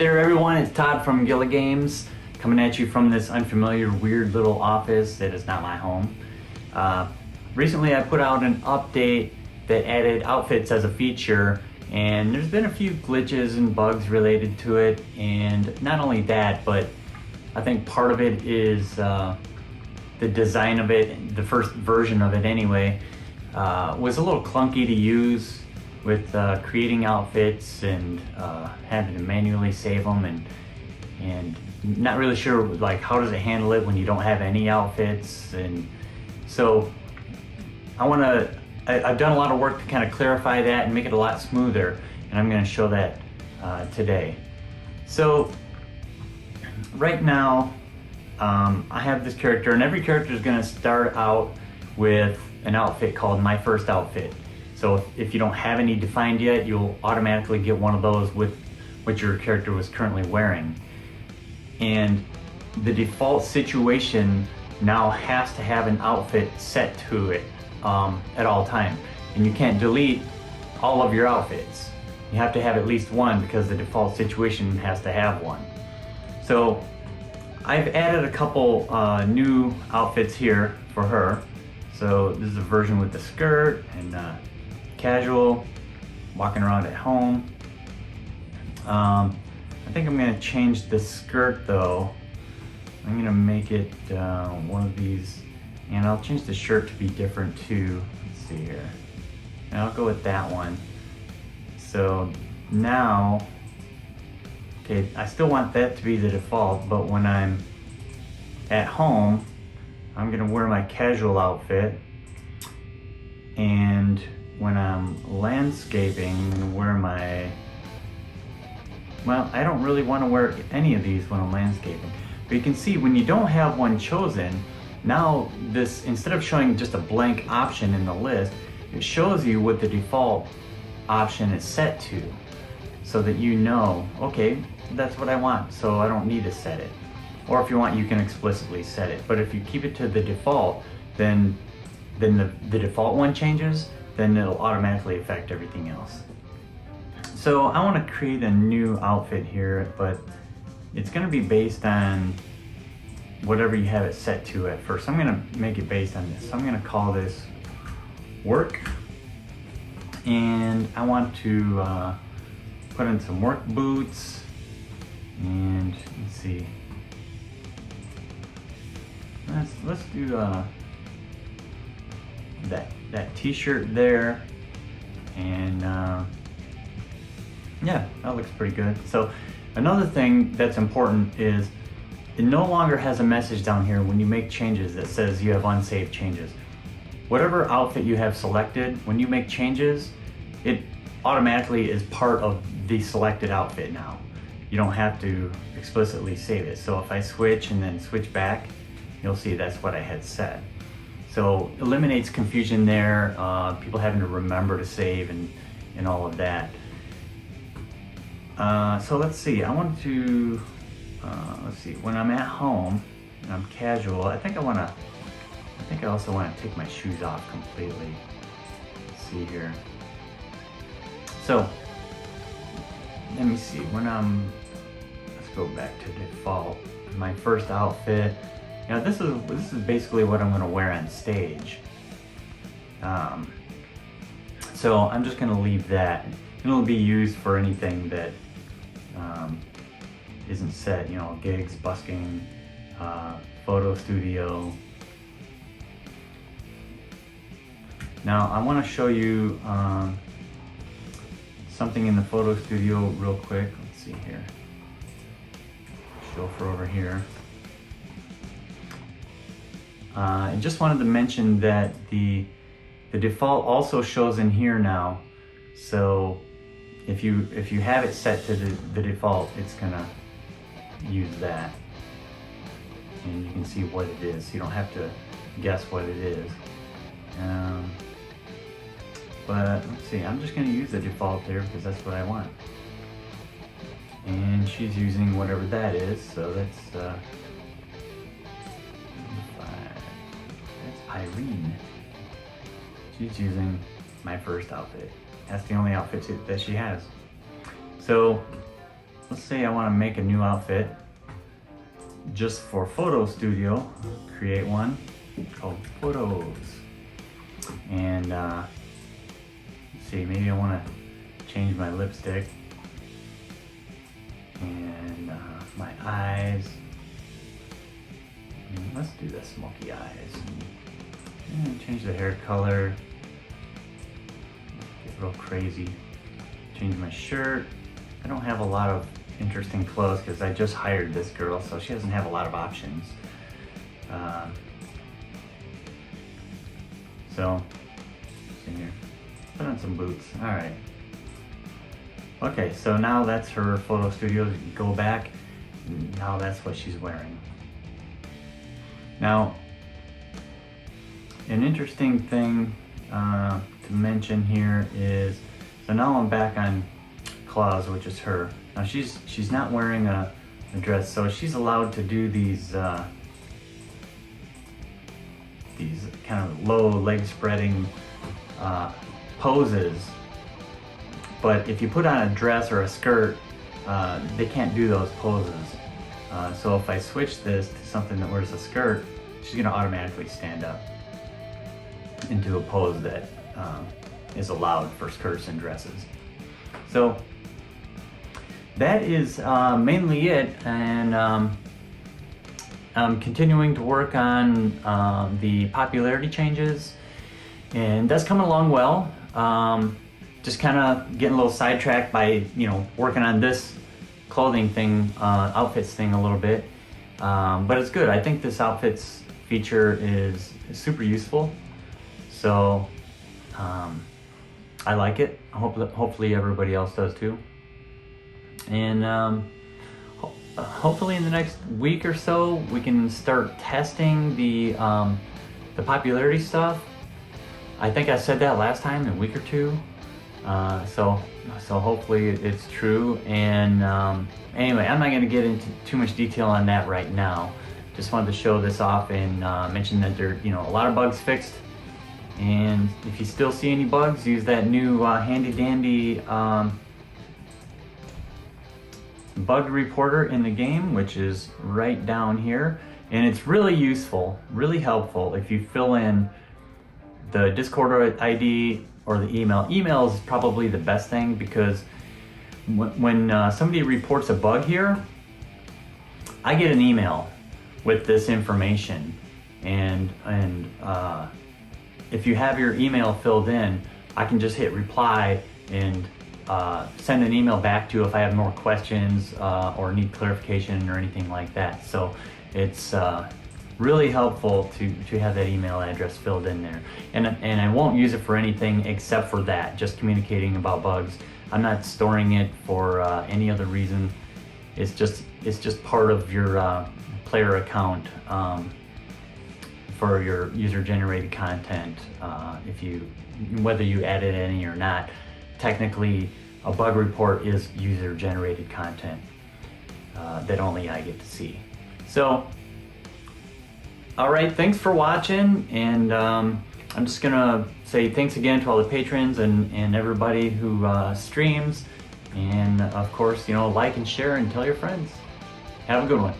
there everyone, it's Todd from Gilla Games, coming at you from this unfamiliar, weird little office that is not my home. Recently I put out an update that added outfits as a feature, and there's been a few glitches and bugs related to it, and not only that, but I think part of it is the design of it, the first version of it anyway, was a little clunky to use with creating outfits and having to manually save them, and not really sure like how does it handle it when you don't have any outfits. And so I've done a lot of work to kind of clarify that and make it a lot smoother, and I'm going to show that today. So right now I have this character, and every character is going to start out with an outfit called My First Outfit. So if you don't have any defined yet, you'll automatically get one of those with what your character was currently wearing. And the default situation now has to have an outfit set to it at all times. And you can't delete all of your outfits. You have to have at least one because the default situation has to have one. So I've added a couple new outfits here for her. So this is a version with the skirt and casual, walking around at home. I think I'm going to change the skirt though. I'm going to make it one of these, and I'll change the shirt to be different too. Let's see here. And I'll go with that one. So now, okay, I still want that to be the default, but when I'm at home, I'm going to wear my casual outfit, and when I'm landscaping, I'm going to wear my, well, I don't really want to wear any of these when I'm landscaping. But you can see when you don't have one chosen, now this, instead of showing just a blank option in the list, it shows you what the default option is set to, so that you know, okay, that's what I want, so I don't need to set it. Or if you want, you can explicitly set it. But if you keep it to the default, then the default one changes, then it'll automatically affect everything else. So I want to create a new outfit here, but it's going to be based on whatever you have it set to at first. I'm going to make it based on this. So I'm going to call this work, and I want to put in some work boots, and let's see. Let's do that t-shirt there, and yeah, that looks pretty good. So another thing that's important is it no longer has a message down here when you make changes that says you have unsaved changes. Whatever outfit you have selected, when you make changes, it automatically is part of the selected outfit now. You don't have to explicitly save it. So if I switch and then switch back, you'll see that's what I had set. So eliminates confusion there, people having to remember to save and all of that. So let's see, I want to, let's see, when I'm at home and I'm casual, I think I also want to take my shoes off completely. Let's see here. So, let me see, let's go back to default. My first outfit. Now this is basically what I'm going to wear on stage. So I'm just going to leave that. It'll be used for anything that isn't set, you know, gigs, busking, photo studio. Now I want to show you something in the photo studio real quick. Let's see here. Chauffeur over here. I just wanted to mention that the default also shows in here now. So if you have it set to the default, it's gonna use that, and you can see what it is. You don't have to guess what it is. But let's see, I'm just gonna use the default there because that's what I want. And she's using whatever that is, so that's Irene. She's using My First Outfit. That's the only outfit that she has. So let's say I want to make a new outfit just for Photo Studio. Create one called Photos. And let's see, maybe I want to change my lipstick and my eyes. And let's do the smoky eyes. And change the hair color. Get real crazy. Change my shirt. I don't have a lot of interesting clothes because I just hired this girl, so she doesn't have a lot of options. So, in here, put on some boots. All right. Okay, so now that's her photo studio. You can go back. Now that's what she's wearing. Now, an interesting thing to mention here is, so now I'm back on Clawz, which is her. Now she's not wearing a dress, so she's allowed to do these kind of low leg spreading poses. But if you put on a dress or a skirt, they can't do those poses. So if I switch this to something that wears a skirt, she's gonna automatically stand up into a pose that is allowed for skirts and dresses. So that is mainly it, and I'm continuing to work on the popularity changes, and that's coming along well. Just kind of getting a little sidetracked by, working on this clothing thing, outfits thing a little bit, but it's good. I think this outfits feature is super useful, so I like it. Hopefully everybody else does too. And hopefully in the next week or so we can start testing the popularity stuff. I think I said that last time, in a week or two. So hopefully it's true. And anyway, I'm not going to get into too much detail on that right now. Just wanted to show this off and mention that there, a lot of bugs fixed. And if you still see any bugs, use that new handy dandy bug reporter in the game, which is right down here. And it's really useful, really helpful if you fill in the Discord ID or the email. Email is probably the best thing, because when somebody reports a bug here, I get an email with this information, and if you have your email filled in, I can just hit reply and send an email back to you if I have more questions or need clarification or anything like that. So it's really helpful to have that email address filled in there. And I won't use it for anything except for that, just communicating about bugs. I'm not storing it for any other reason. It's just part of your player account for your user-generated content. Whether you added any or not, technically a bug report is user-generated content that only I get to see. So, all right, thanks for watching, and I'm just gonna say thanks again to all the patrons and everybody who streams, and of course, like and share and tell your friends. Have a good one.